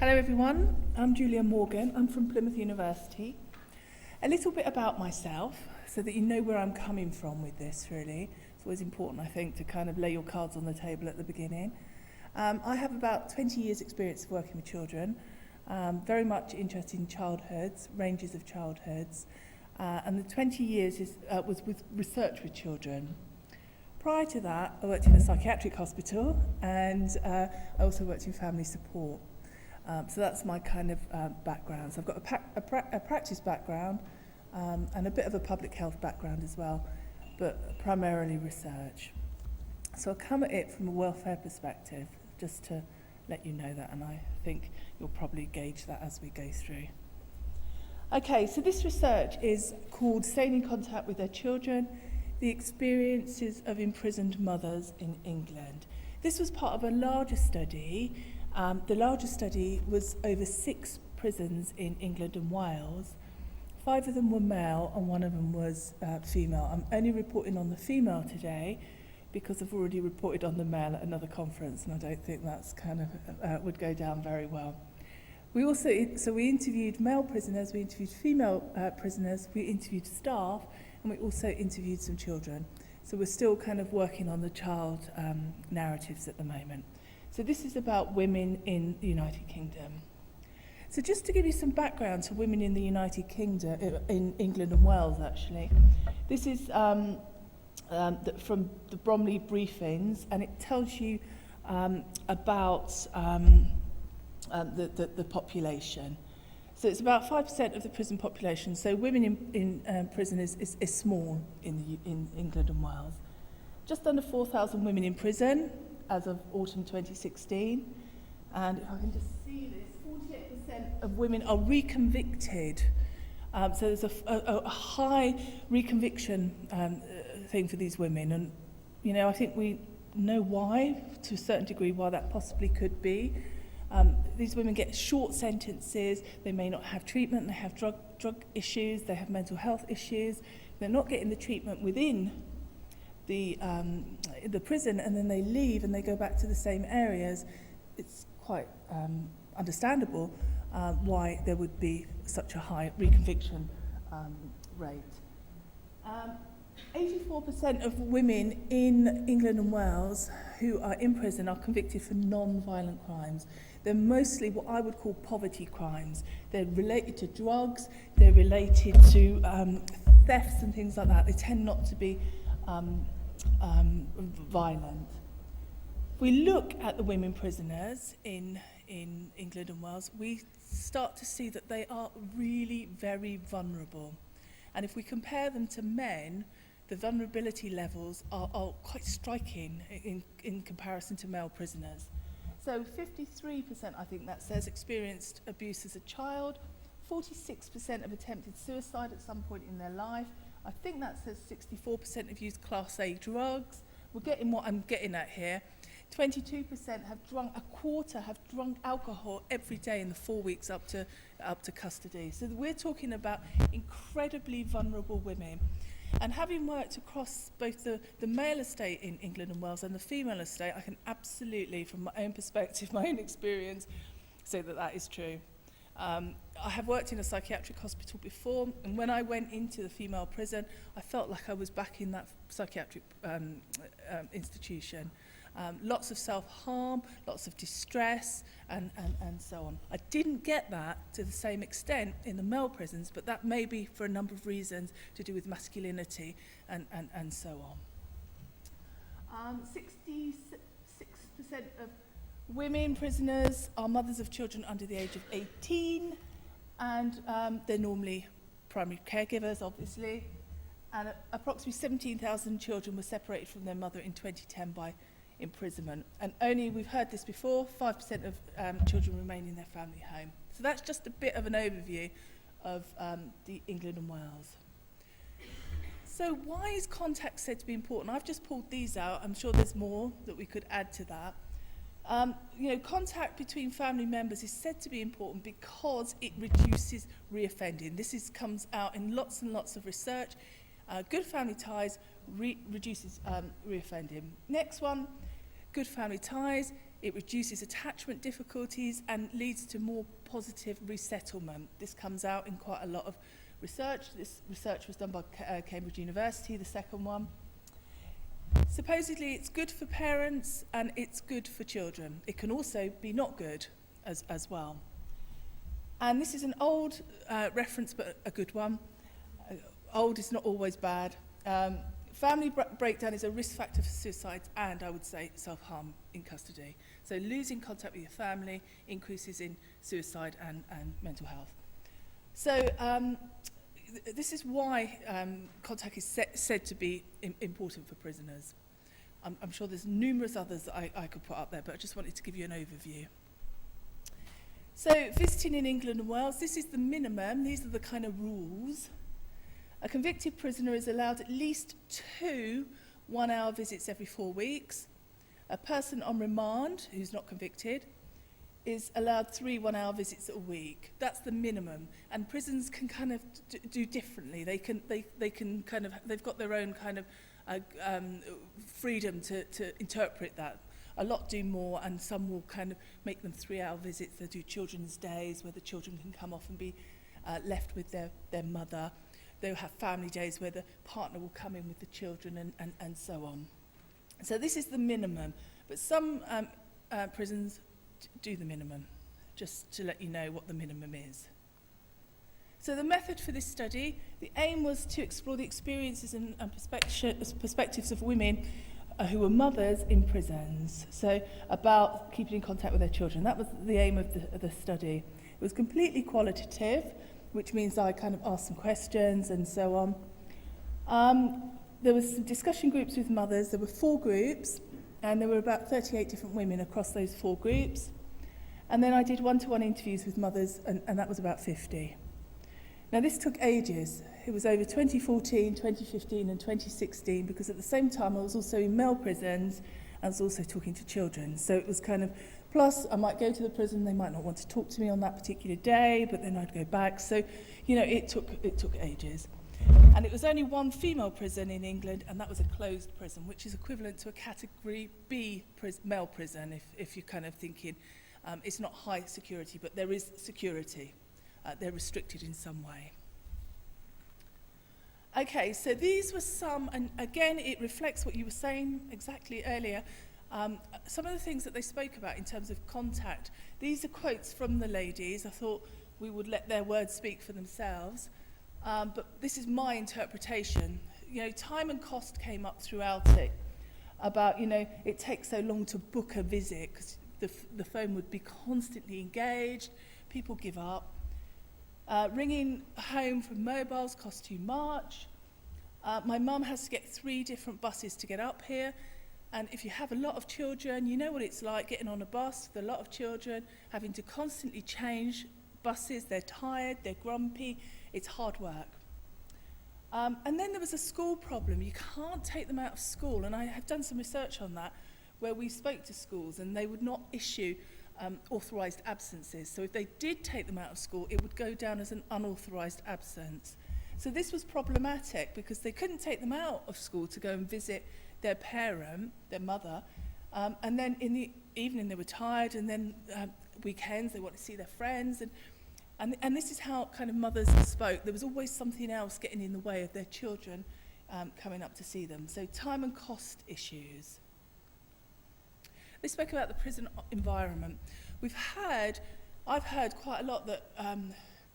Hello everyone, I'm Julia Morgan, I'm from Plymouth University. A little bit about myself, so that you know where I'm coming from with this really. It's always important, I think, to kind of lay your cards on the table at the beginning. I have about 20 years experience of working with children, very much interested in childhoods, ranges of childhoods, and the 20 years was with research with children. Prior to that, I worked in a psychiatric hospital and I also worked in family support. So that's my kind of background. So I've got a practice background and a bit of a public health background as well, but primarily research. So I'll come at it from a welfare perspective, just to let you know that, and I think you'll probably gauge that as we go through. Okay, so this research is called Staying in Contact with Their Children, the Experiences of Imprisoned Mothers in England. This was part of a larger study. The larger study was over 6 prisons in England and Wales. 5 of them were male and 1 of them was female. I'm only reporting on the female today because I've already reported on the male at another conference, and I don't think that's kind of would go down very well. We interviewed male prisoners, we interviewed female prisoners, we interviewed staff, and we also interviewed some children. So we're still kind of working on the child narratives at the moment. So this is about women in the United Kingdom. So just to give you some background to women in the United Kingdom, in England and Wales actually, this is from the Bromley briefings, and it tells you about the population. So it's about 5% of the prison population. So women in prison is small in England and Wales. Just under 4,000 women in prison as of autumn 2016. And if I can just see this, 48% of women are reconvicted. So there's a high reconviction thing for these women. And, you know, I think we know why, to a certain degree, why that possibly could be. These women get short sentences, they may not have treatment, they have drug issues, they have mental health issues, they're not getting the treatment within the prison, and then they leave and they go back to the same areas. It's quite understandable why there would be such a high reconviction rate. 84% of women in England and Wales who are in prison are convicted for non-violent crimes. They're mostly what I would call poverty crimes. They're related to drugs, they're related to thefts and things like that. They tend not to be violent. If we look at the women prisoners in England and Wales, we start to see that they are really very vulnerable. And if we compare them to men, the vulnerability levels are quite striking in comparison to male prisoners. So 53%, I think that says, experienced abuse as a child. 46% have attempted suicide at some point in their life. I think that says 64% have used Class A drugs. We're getting what I'm getting at here. 22% have drunk, a quarter have drunk alcohol every day in the 4 weeks up to custody. So we're talking about incredibly vulnerable women. And having worked across both the male estate in England and Wales and the female estate, I can absolutely, from my own perspective, my own experience, say that that is true. I have worked in a psychiatric hospital before, and when I went into the female prison, I felt like I was back in that psychiatric institution. Lots of self-harm, lots of distress, and so on. I didn't get that to the same extent in the male prisons, but that may be for a number of reasons to do with masculinity and so on. 66% of women prisoners are mothers of children under the age of 18, and they're normally primary caregivers, obviously. And approximately 17,000 children were separated from their mother in 2010 by imprisonment. And only, we've heard this before, 5% of children remain in their family home. So that's just a bit of an overview of the England and Wales. So why is contact said to be important? I've just pulled these out. I'm sure there's more that we could add to that. Contact between family members is said to be important because it reduces reoffending. This comes out in lots and lots of research. Good family ties reduces reoffending. Next one, good family ties it reduces attachment difficulties and leads to more positive resettlement. This comes out in quite a lot of research. This research was done by Cambridge University, the second one. Supposedly it's good for parents and it's good for children. It can also be not good as well. And this is an old reference, but a good one. Old is not always bad. Family breakdown is a risk factor for suicide and, I would say, self-harm in custody. So losing contact with your family increases in suicide and mental health. So this is why contact is said to be important for prisoners. I'm sure there's numerous others that I could put up there, but I just wanted to give you an overview. So visiting in England and Wales, this is the minimum. These are the kind of rules. A convicted prisoner is allowed at least 2 one-hour visits every 4 weeks. A person on remand who's not convicted is allowed 3 one-hour visits a week. That's the minimum. And prisons can kind of do differently. They can kind of, they've got their own kind of freedom to interpret that. A lot do more, and some will kind of make them 3-hour visits. They do children's days where the children can come off and be left with their mother. They'll have family days where the partner will come in with the children and so on. So this is the minimum. But some prisons do the minimum, just to let you know what the minimum is. So the method for this study, the aim was to explore the experiences and perspectives of women who were mothers in prisons. So about keeping in contact with their children. That was the aim of the study. It was completely qualitative, which means I kind of asked some questions and so on. There was some discussion groups with mothers. There were 4 groups, and there were about 38 different women across those 4 groups. And then I did one-to-one interviews with mothers, and that was about 50. Now, this took ages. It was over 2014, 2015, and 2016, because at the same time I was also in male prisons, and I was also talking to children. So it was kind of, plus I might go to the prison, they might not want to talk to me on that particular day, but then I'd go back. So, you know, it took ages. And it was only 1 female prison in England, and that was a closed prison, which is equivalent to a category B male prison, if you're kind of thinking it's not high security, but there is security. They're restricted in some way. Okay, so these were some, and again, it reflects what you were saying exactly earlier. Some of the things that they spoke about in terms of contact. These are quotes from the ladies. I thought we would let their words speak for themselves. But this is my interpretation. You know, time and cost came up throughout it. About, you know, it takes so long to book a visit because the phone would be constantly engaged. People give up. Ringing home from mobiles costs too much. My mum has to get 3 different buses to get up here. And if you have a lot of children, you know what it's like getting on a bus with a lot of children, having to constantly change buses. They're tired, they're grumpy. It's hard work. And then there was a school problem. You can't take them out of school. And I have done some research on that, where we spoke to schools and they would not issue authorised absences. So if they did take them out of school, it would go down as an unauthorised absence. So this was problematic because they couldn't take them out of school to go and visit their parent, their mother, and then in the evening they were tired, and then weekends they want to see their friends, and this is how kind of mothers spoke. There was always something else getting in the way of their children coming up to see them. So time and cost issues. They spoke about the prison environment. I've heard quite a lot that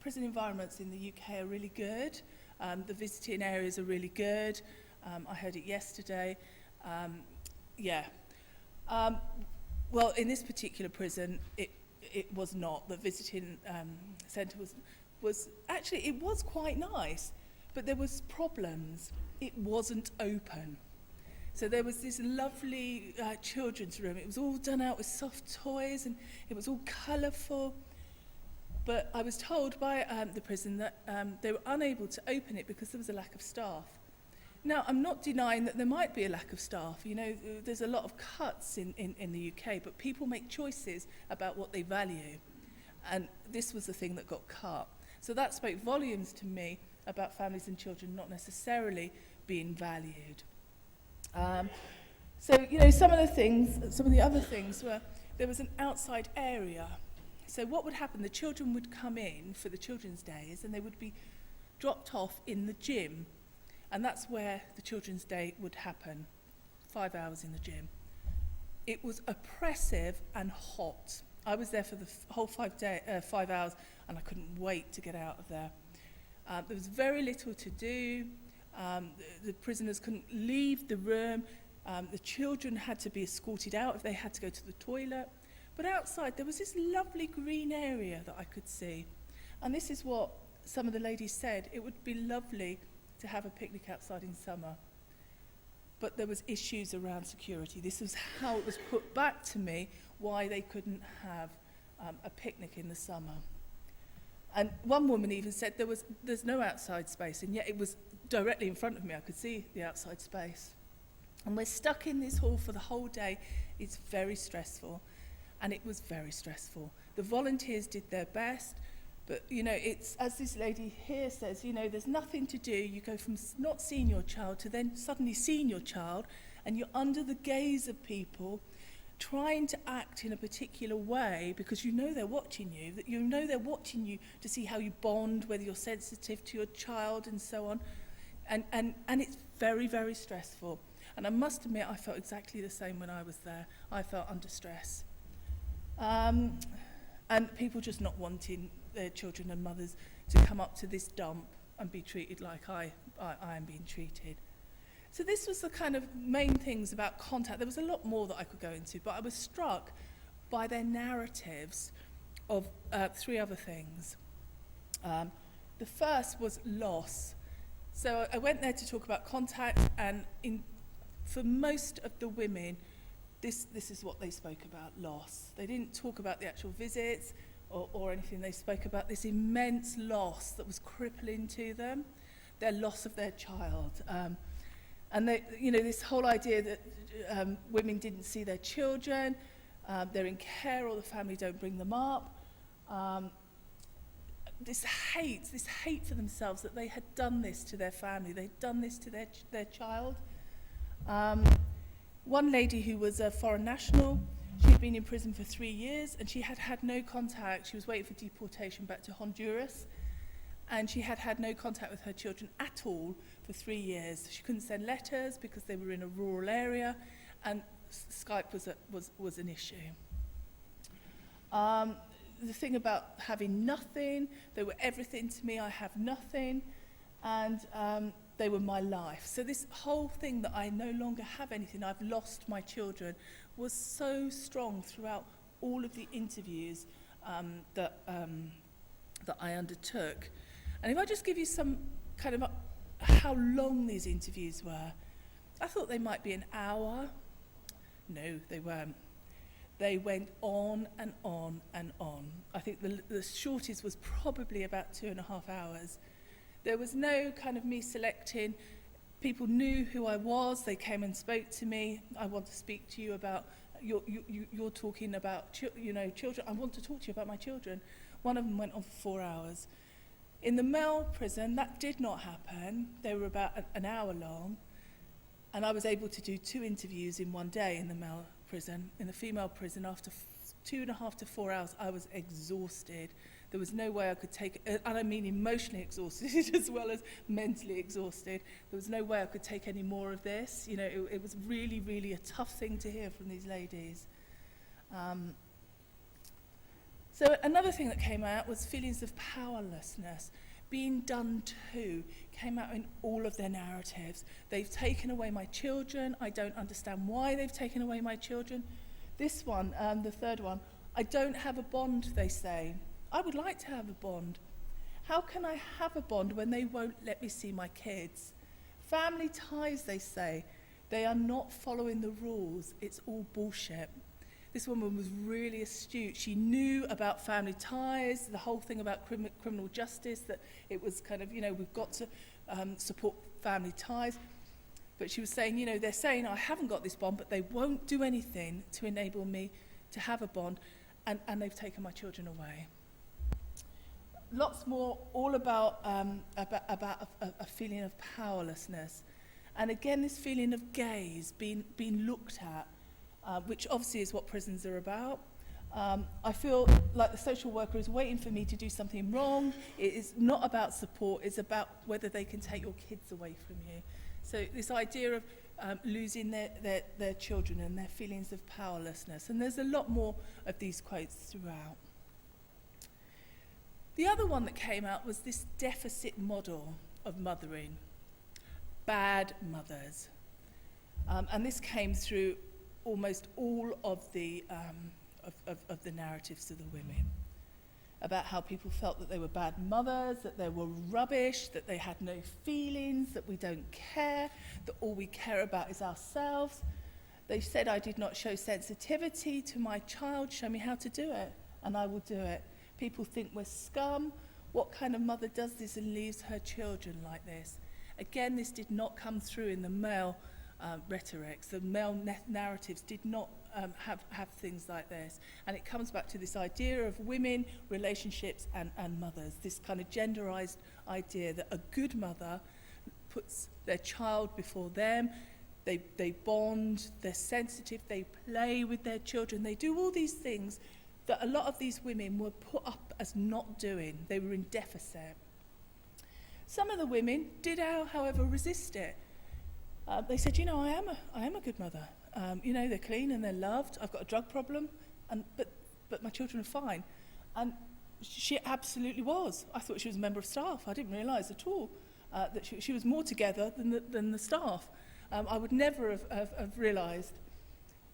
prison environments in the UK are really good. The visiting areas are really good. I heard it yesterday. Well, in this particular prison, it was not. The visiting centre was actually, it was quite nice, but there was problems. It wasn't open. So there was this lovely children's room. It was all done out with soft toys and it was all colourful. But I was told by the prison that they were unable to open it because there was a lack of staff. Now, I'm not denying that there might be a lack of staff. You know, there's a lot of cuts in the UK, but people make choices about what they value. And this was the thing that got cut. So that spoke volumes to me about families and children not necessarily being valued. So, you know, some of the other things were there was an outside area. So what would happen, the children would come in for the children's days and they would be dropped off in the gym. And that's where the children's day would happen, 5 hours in the gym. It was oppressive and hot. I was there for the whole 5 hours and I couldn't wait to get out of there. There was very little to do. The prisoners couldn't leave the room. The children had to be escorted out if they had to go to the toilet. But outside there was this lovely green area that I could see. And this is what some of the ladies said. It would be lovely to have a picnic outside in summer. But there was issues around security. This was how it was put back to me, why they couldn't have a picnic in the summer. And one woman even said there's no outside space, and yet it was directly in front of me. I could see the outside space. And we're stuck in this hall for the whole day. It's very stressful, and it was very stressful. The volunteers did their best, but, you know, it's, as this lady here says, you know, there's nothing to do. You go from not seeing your child to then suddenly seeing your child, and you're under the gaze of people trying to act in a particular way because you know they're watching you, that you know they're watching you to see how you bond, whether you're sensitive to your child and so on. And it's very, very stressful. And I must admit, I felt exactly the same when I was there. I felt under stress. And people just not wanting their children and mothers to come up to this dump and be treated like I am being treated. So this was the kind of main things about contact. There was a lot more that I could go into, but I was struck by their narratives of 3 other things. The first was loss. So I went there to talk about contact, and for most of the women, this is what they spoke about, loss. They didn't talk about the actual visits or anything. They spoke about this immense loss that was crippling to them, their loss of their child. And they, you know, this whole idea that women didn't see their children, they're in care or the family don't bring them up. This hate for themselves, that they had done this to their family, they'd done this to their child. One lady who was a foreign national, she'd been in prison for 3 years and she had had no contact. She was waiting for deportation back to Honduras, and she had had no contact with her children at all for 3 years. She couldn't send letters because they were in a rural area, and Skype was an issue. The thing about having nothing, they were everything to me, I have nothing, and they were my life. So this whole thing that I no longer have anything, I've lost my children, was so strong throughout all of the interviews that I undertook. And if I just give you some kind of how long these interviews were, I thought they might be an hour. No, they weren't. They went on and on and on. I think the shortest was probably about 2.5 hours. There was no kind of me selecting. People knew who I was. They came and spoke to me. I want to speak to you about, you're talking about children. I want to talk to you about my children. One of them went on for 4 hours. In the male prison, that did not happen. They were about an hour long. And I was able to do 2 interviews in one day in the male prison. In the female prison, after 2.5 to 4 hours, I was exhausted. There was no way I could take it, and I mean emotionally exhausted as well as mentally exhausted. There was no way I could take any more of this. You know, it was really, really a tough thing to hear from these ladies. So another thing that came out was feelings of powerlessness. Being done to came out in all of their narratives. They've taken away my children. I don't understand why they've taken away my children. This one, the third one, I don't have a bond, they say. I would like to have a bond. How can I have a bond when they won't let me see my kids? Family ties, they say. They are not following the rules. It's all bullshit. This woman was really astute. She knew about family ties, the whole thing about criminal justice, that it was kind of, we've got to support family ties. But she was saying, they're saying I haven't got this bond, but they won't do anything to enable me to have a bond, and they've taken my children away. Lots more, all about a feeling of powerlessness. And again, this feeling of gaze, being looked at, which obviously is what prisons are about. I feel like the social worker is waiting for me to do something wrong. It is not about support, it's about whether they can take your kids away from you. So this idea of losing their children and their feelings of powerlessness. And there's a lot more of these quotes throughout. The other one that came out was this deficit model of mothering. Bad mothers. And this came through almost all of the narratives of the women, about how people felt that they were bad mothers, that they were rubbish, that they had no feelings, that we don't care, that all we care about is ourselves. They said, I did not show sensitivity to my child, show me how to do it, and I will do it. People think we're scum. What kind of mother does this and leaves her children like this? Again, this did not come through in the male rhetorics. The male narratives did not have things like this. And it comes back to this idea of women, relationships, and mothers, this kind of genderized idea that a good mother puts their child before them, they bond, they're sensitive, they play with their children, they do all these things that a lot of these women were put up as not doing. They were in deficit. Some of the women did, however, resist it. They said, you know, I am a good mother. You know, they're clean and they're loved. I've got a drug problem, but my children are fine. And she absolutely was. I thought she was a member of staff. I didn't realise at all that she was more together than the staff. I would never have realised.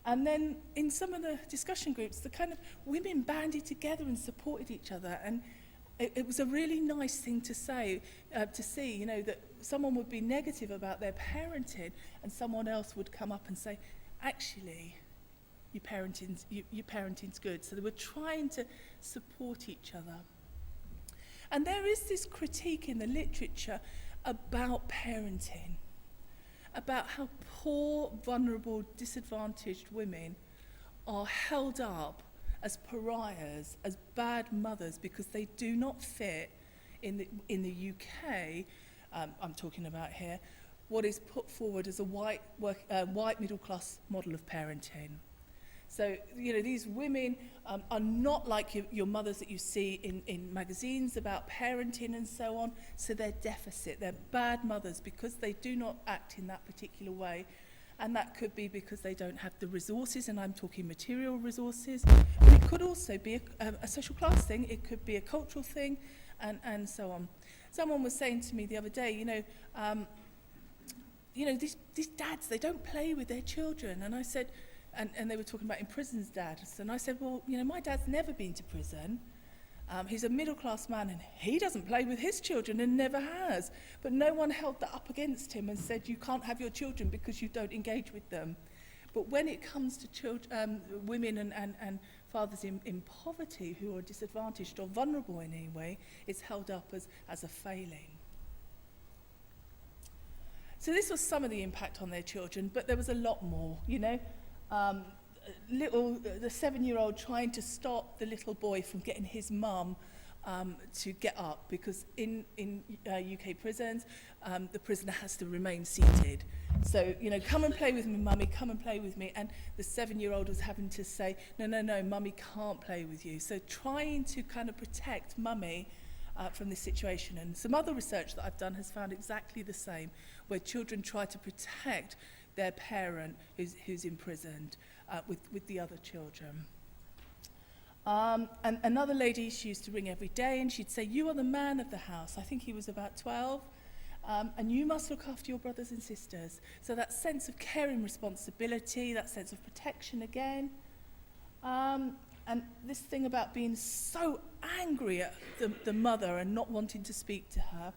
And then in some of the discussion groups, the kind of women banded together and supported each other. And it was a really nice thing to say, to see, you know, that someone would be negative about their parenting and someone else would come up and say, actually, your parenting's good. So they were trying to support each other. And there is this critique in the literature about parenting, about how poor, vulnerable, disadvantaged women are held up as pariahs, as bad mothers, because they do not fit in the UK, I'm talking about here, what is put forward as a white middle class model of parenting. So, you know, these women are not like your mothers that you see in magazines about parenting and so on. So they're deficit. They're bad mothers because they do not act in that particular way. And that could be because they don't have the resources, and I'm talking material resources. But it could also be a social class thing. It could be a cultural thing, and so on. Someone was saying to me the other day, these dads, they don't play with their children. And I said, and they were talking about in prisons dads. And I said, well, you know, my dad's never been to prison. He's a middle-class man, and he doesn't play with his children and never has. But no one held that up against him and said, you can't have your children because you don't engage with them. But when it comes to women and fathers in poverty who are disadvantaged or vulnerable in any way, it's held up as a failing. So this was some of the impact on their children, but there was a lot more, you know. The 7-year-old trying to stop the little boy from getting his mum to get up, because in UK prisons, the prisoner has to remain seated. So, you know, come and play with me, mummy, come and play with me. And the 7-year-old was having to say, no, mummy can't play with you. So trying to kind of protect mummy from this situation. And some other research that I've done has found exactly the same, where children try to protect their parent who's imprisoned with the other children. And another lady, she used to ring every day and she'd say, you are the man of the house. I think he was about 12. And you must look after your brothers and sisters. So that sense of caring responsibility, that sense of protection again. And this thing about being so angry at the mother and not wanting to speak to her.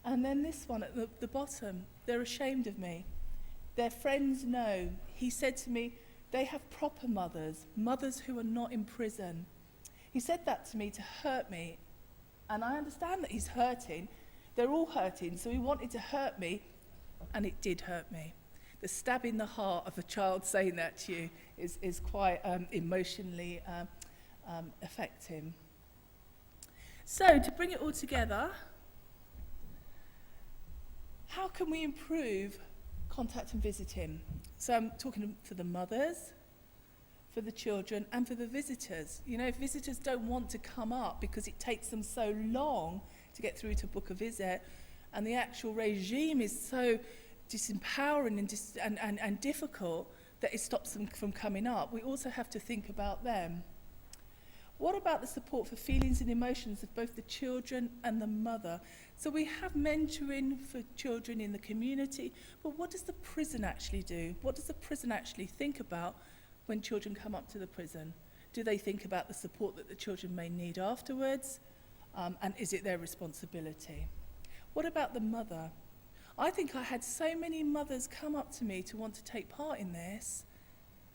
And then this one at the bottom, they're ashamed of me. Their friends know. He said to me, they have proper mothers who are not in prison. He said that to me to hurt me. And I understand that he's hurting. They're all hurting, so he wanted to hurt me, and it did hurt me. The stab in the heart of a child saying that to you is quite emotionally affecting. So, to bring it all together, how can we improve contact and visiting? So I'm talking for the mothers, for the children and for the visitors. You know, if visitors don't want to come up because it takes them so long to get through to book a visit, and the actual regime is so disempowering and difficult that it stops them from coming up, we also have to think about them. What about the support for feelings and emotions of both the children and the mother? So we have mentoring for children in the community, but what does the prison actually do? What does the prison actually think about when children come up to the prison? Do they think about the support that the children may need afterwards? And is it their responsibility? What about the mother? I think I had so many mothers come up to me to want to take part in this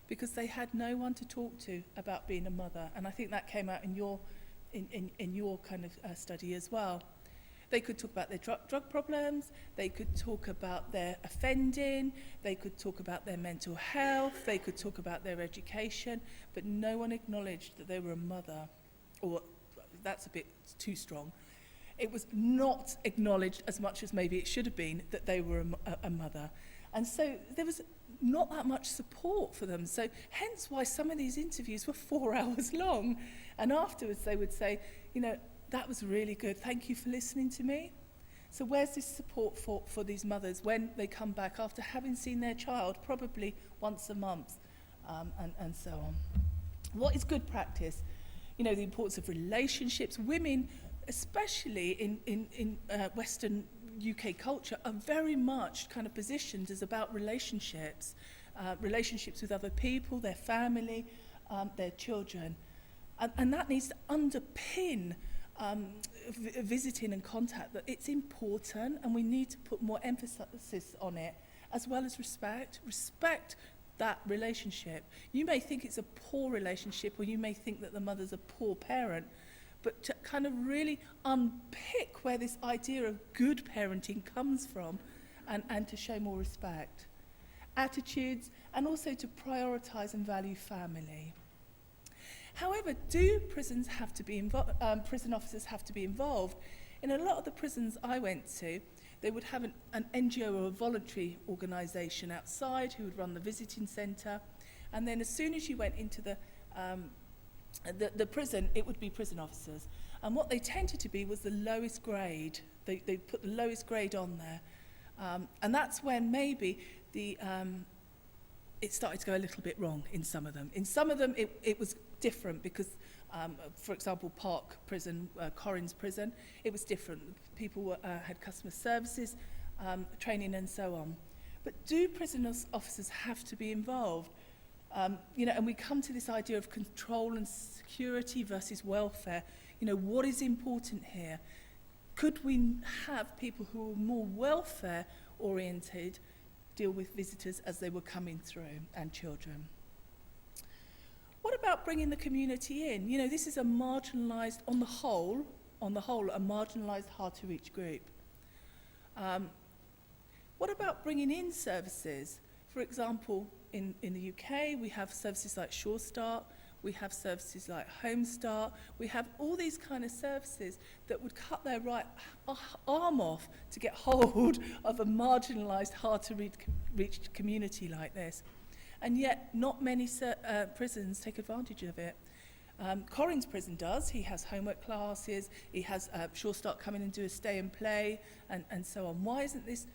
because they had no one to talk to about being a mother. And I think that came out in your kind of study as well. They could talk about their drug problems, they could talk about their offending, they could talk about their mental health, they could talk about their education, but no one acknowledged that they were a mother. Or that's a bit too strong. It was not acknowledged as much as maybe it should have been that they were a mother. And so there was not that much support for them. So hence why some of these interviews were 4 hours long. And afterwards they would say, you know, that was really good. Thank you for listening to me. So where's this support for these mothers when they come back after having seen their child probably once a month, and so on? What is good practice? You know, the importance of relationships. Women, especially in Western UK culture, are very much kind of positioned as about relationships, relationships with other people, their family, their children. And that needs to underpin visiting and contact, that it's important and we need to put more emphasis on it, as well as respect that relationship. You may think it's a poor relationship, or you may think that the mother's a poor parent, but to kind of really unpick where this idea of good parenting comes from, and to show more respect, attitudes, and also to prioritize and value family. However, do prisons have to be prison officers have to be involved? In a lot of the prisons I went to, they would have an NGO or a voluntary organisation outside who would run the visiting centre, and then as soon as you went into the prison, it would be prison officers. And what they tended to be was the lowest grade. They put the lowest grade on there. And that's when maybe it started to go a little bit wrong in some of them. In some of them, it was different because, for example, Park Prison, Corrins Prison, it was different. People had customer services, training and so on. But do prison officers have to be involved? You know, and we come to this idea of control and security versus welfare. You know, what is important here? Could we have people who are more welfare oriented deal with visitors as they were coming through, and children? What about bringing the community in? You know, this is a marginalised, on the whole, a marginalised, hard to reach group. What about bringing in services? For example, in the UK, we have services like Sure Start, we have services like Home Start, we have all these kind of services that would cut their right arm off to get hold of a marginalised, hard to reach community like this. And yet, not many prisons take advantage of it. Corrins Prison does. He has homework classes, he has Sure Start come in and do a stay and play, and so on. Why isn't this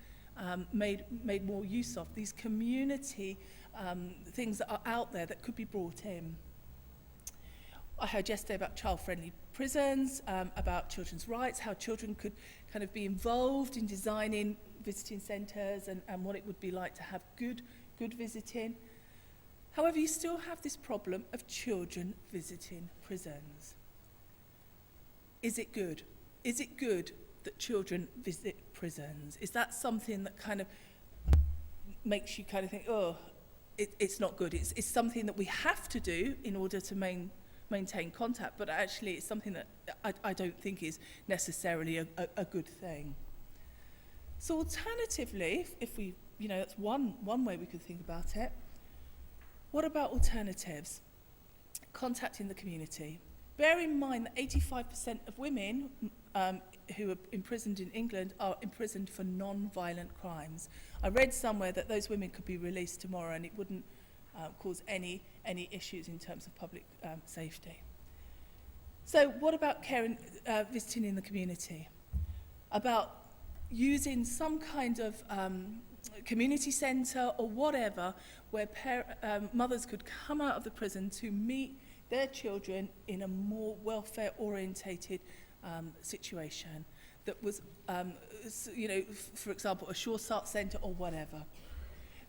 made more use of? These community things that are out there that could be brought in. I heard yesterday about child-friendly prisons, about children's rights, how children could kind of be involved in designing visiting centres and what it would be like to have good visiting. However, you still have this problem of children visiting prisons. Is it good? Is it good that children visit prisons? Is that something that kind of makes you kind of think, oh, it's not good? It's something that we have to do in order to maintain contact, but actually it's something that I don't think is necessarily a good thing. So alternatively, if we, you know, that's one way we could think about it. What about alternatives? Contacting the community. Bear in mind that 85% of women who are imprisoned in England are imprisoned for non-violent crimes. I read somewhere that those women could be released tomorrow and it wouldn't cause any issues in terms of public safety. So what about visiting in the community? About using some kind of community centre or whatever where mothers could come out of the prison to meet their children in a more welfare-orientated situation that was, for example, a Sure Start centre or whatever.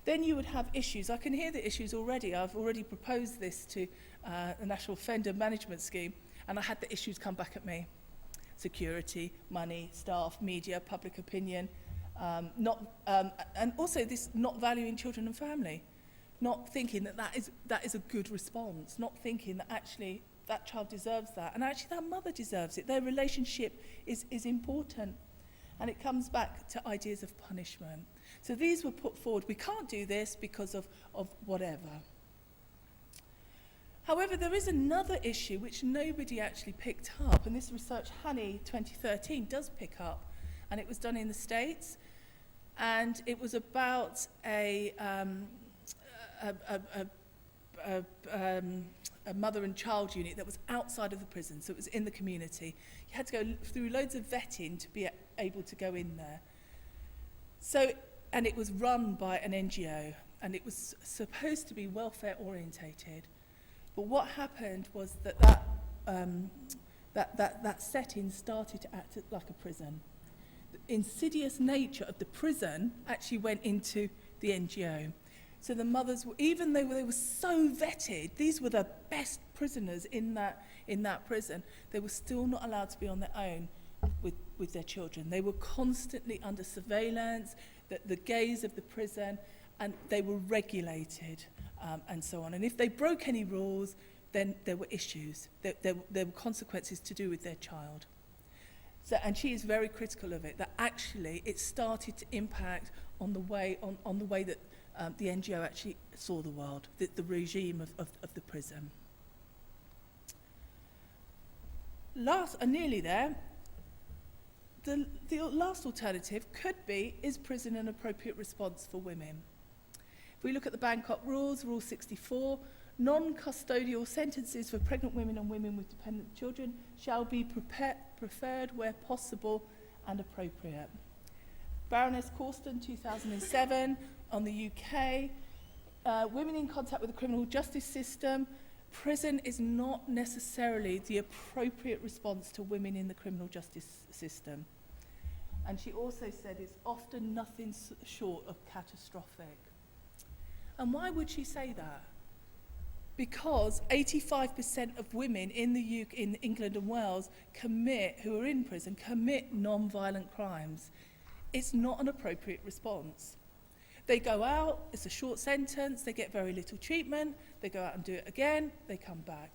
Then you would have issues. I can hear the issues already. I've already proposed this to the National Offender Management Scheme, and I had the issues come back at me. Security, money, staff, media, public opinion, and also this not valuing children and family, not thinking that is a good response, not thinking that actually that child deserves that, and actually that mother deserves it. Their relationship is important. And it comes back to ideas of punishment. So these were put forward. We can't do this because of whatever. However, there is another issue which nobody actually picked up, and this research, Honey 2013, does pick up, and it was done in the States, and it was about a mother and child unit that was outside of the prison, so it was in the community. You had to go through loads of vetting to be able to go in there. So, and it was run by an NGO, and it was supposed to be welfare orientated. But what happened was that setting started to act like a prison. The insidious nature of the prison actually went into the NGO. So the mothers, even though they were so vetted, these were the best prisoners in that prison, they were still not allowed to be on their own with their children. They were constantly under surveillance, the gaze of the prison, and they were regulated and so on. And if they broke any rules, then there were issues. There were consequences to do with their child. So, and she is very critical of it, that actually it started to impact on the way that the NGO actually saw the world, the regime of the prison. Nearly there, the last alternative could be, is prison an appropriate response for women? If we look at the Bangkok Rules, Rule 64, non-custodial sentences for pregnant women and women with dependent children shall be preferred where possible and appropriate. Baroness Corsten, 2007, on the UK, women in contact with the criminal justice system, prison is not necessarily the appropriate response to women in the criminal justice system. And she also said it's often nothing short of catastrophic. And why would she say that? Because 85% of women in in England and Wales who are in prison, commit non-violent crimes. It's not an appropriate response. They go out, it's a short sentence, they get very little treatment, they go out and do it again, they come back.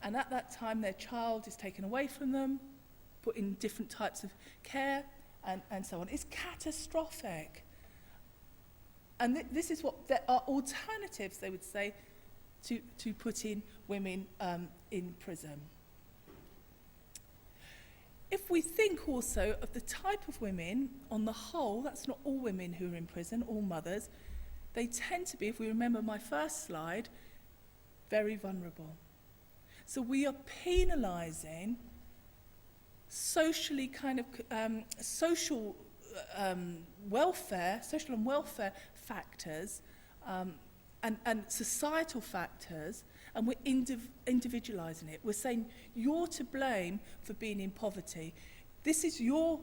And at that time, their child is taken away from them, put in different types of care, and so on. It's catastrophic. And this is what there are alternatives, they would say, to putting women in prison. If we think also of the type of women, on the whole, that's not all women who are in prison, all mothers, they tend to be, if we remember my first slide, very vulnerable. So we are penalising social and welfare factors and societal factors, and we're individualising it. We're saying you're to blame for being in poverty. This is you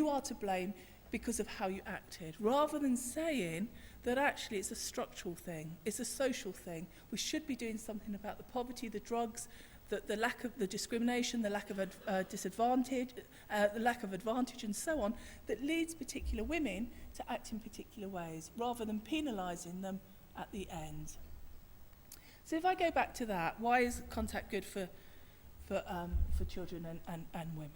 are to blame because of how you acted, rather than saying that actually it's a structural thing, it's a social thing. We should be doing something about the poverty, the drugs, the lack of the discrimination, the lack of disadvantage, the lack of advantage, and so on, that leads particular women to act in particular ways, rather than penalising them at the end. So if I go back to that, why is contact good for children and women?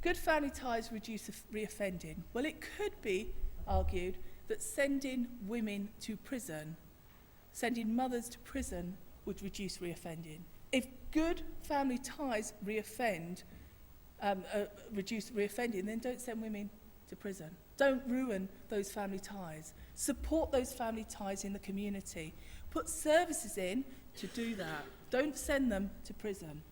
Good family ties reduce reoffending. Well, it could be argued that sending women to prison, sending mothers to prison, would reduce reoffending. If good family ties reduce reoffending, then don't send women to prison. Don't ruin those family ties. Support those family ties in the community. Put services in to do that. Don't send them to prison.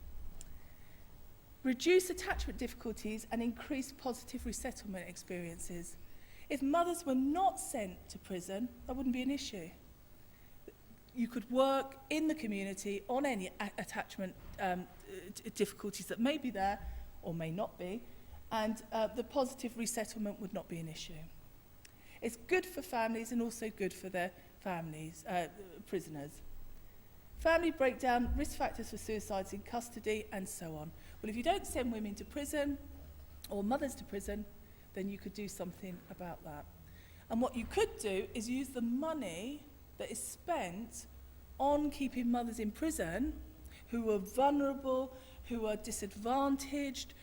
Reduce attachment difficulties and increase positive resettlement experiences. If mothers were not sent to prison, that wouldn't be an issue. You could work in the community on any attachment difficulties that may be there or may not be, and the positive resettlement would not be an issue. It's good for families and also good for their families, prisoners. Family breakdown, risk factors for suicides in custody, and so on. Well, if you don't send women to prison or mothers to prison, then you could do something about that. And what you could do is use the money that is spent on keeping mothers in prison who are vulnerable, who are disadvantaged,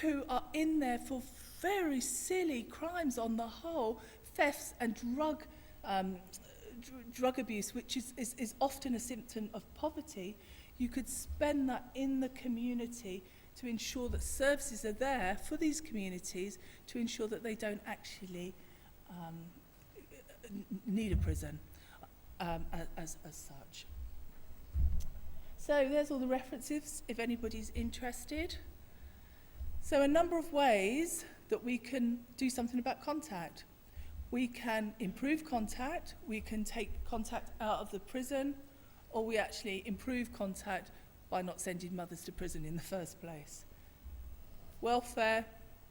who are in there for very silly crimes on the whole, thefts and drug abuse, which is often a symptom of poverty. You could spend that in the community to ensure that services are there for these communities to ensure that they don't actually need a prison as such. So there's all the references if anybody's interested. So a number of ways that we can do something about contact. We can improve contact, we can take contact out of the prison, or we actually improve contact by not sending mothers to prison in the first place. Welfare,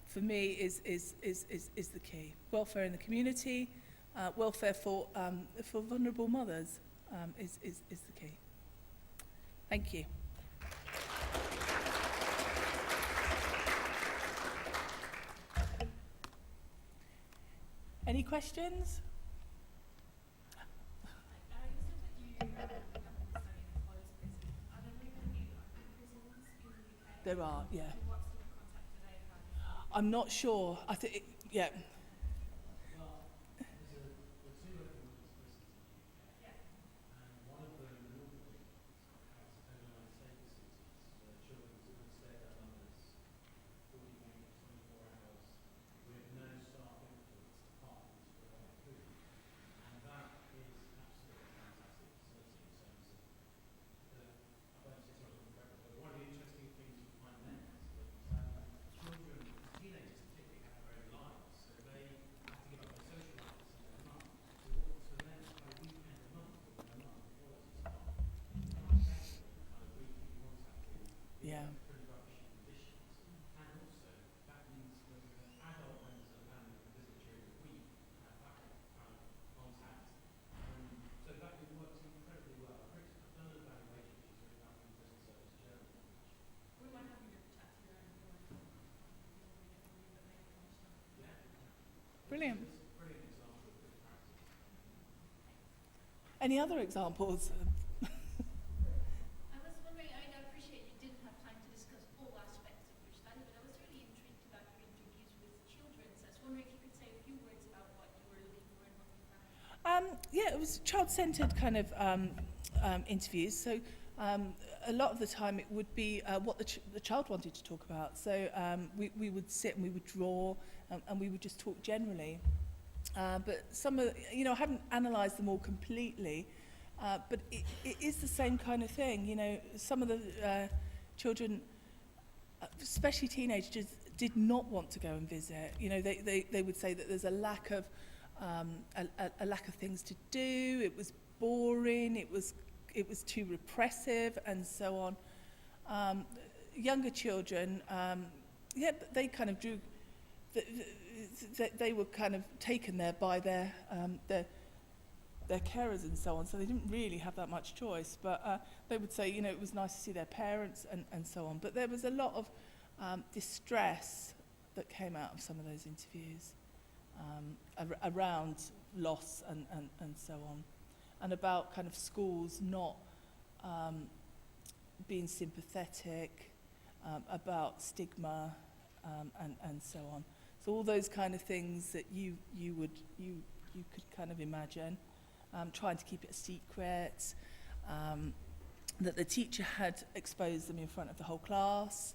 for me, is the key. Welfare in the community, welfare for vulnerable mothers is the key. Thank you. Any questions? There are, yeah. I'm not sure. I think, yeah. Yeah. Brilliant. Any other examples? I was wondering, I appreciate you didn't have time to discuss all aspects of your study, but I was really intrigued about your interviews with children. So I was wondering if you could say a few words about what you were looking for and what you found. Yeah, it was child-centred kind of interviews. So a lot of the time it would be what the child wanted to talk about. So we would sit and we would draw and we would just talk generally. But some of, I haven't analysed them all completely, but it is the same kind of thing. Some of the children, especially teenagers, did not want to go and visit. They would say that there's a lack of things to do. It was boring. It was too repressive, and so on. Younger children, they kind of drew. They were kind of taken there by their carers and so on, so they didn't really have that much choice. But they would say, it was nice to see their parents and so on. But there was a lot of distress that came out of some of those interviews around loss and so on, and about kind of schools not being sympathetic, about stigma and so on. So all those kind of things that you could kind of imagine, trying to keep it a secret, that the teacher had exposed them in front of the whole class,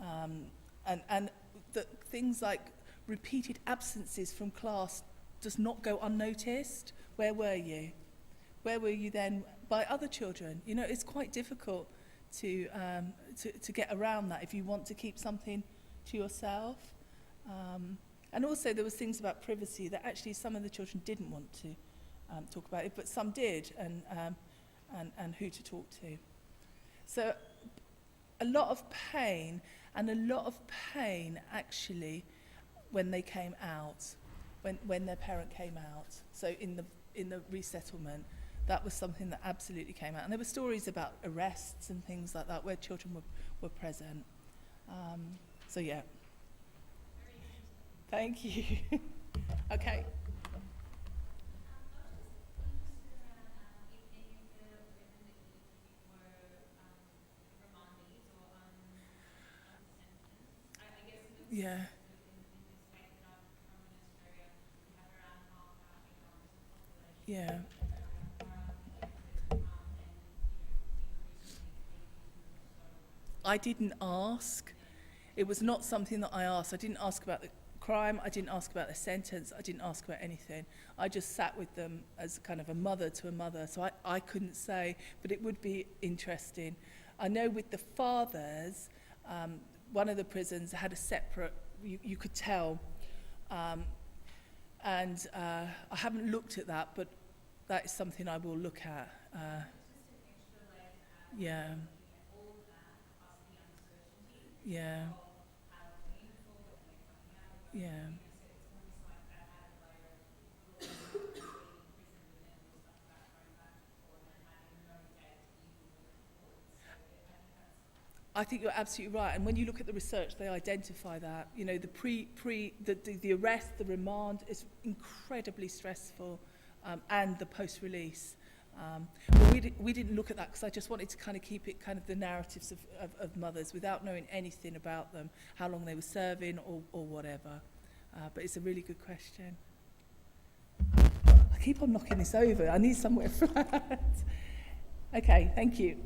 and that things like repeated absences from class does not go unnoticed. Where were you? Where were you then by other children? You know, it's quite difficult to get around that if you want to keep something to yourself. And also there was things about privacy that actually some of the children didn't want to talk about it, but some did, and who to talk to. So a lot of pain, and a lot of pain actually when they came out, when their parent came out. So in the resettlement, that was something that absolutely came out. And there were stories about arrests and things like that where children were present. So yeah. Thank you. Okay. Yeah. Yeah. I didn't ask. It was not something that I asked. I didn't ask about the crime. I didn't ask about the sentence. I didn't ask about anything. I just sat with them as kind of a mother to a mother. So I couldn't say, but it would be interesting. I know with the fathers, one of the prisons had a separate, you could tell, and I haven't looked at that, but that is something I will look at. Yeah. Yeah. Yeah. I think you're absolutely right. And when you look at the research, they identify that. You know, the arrest, the remand is incredibly stressful, and the post-release. But we didn't look at that because I just wanted to kind of keep it kind of the narratives of mothers without knowing anything about them, how long they were serving or whatever. But it's a really good question. I keep on knocking this over. I need somewhere flat. Okay, thank you.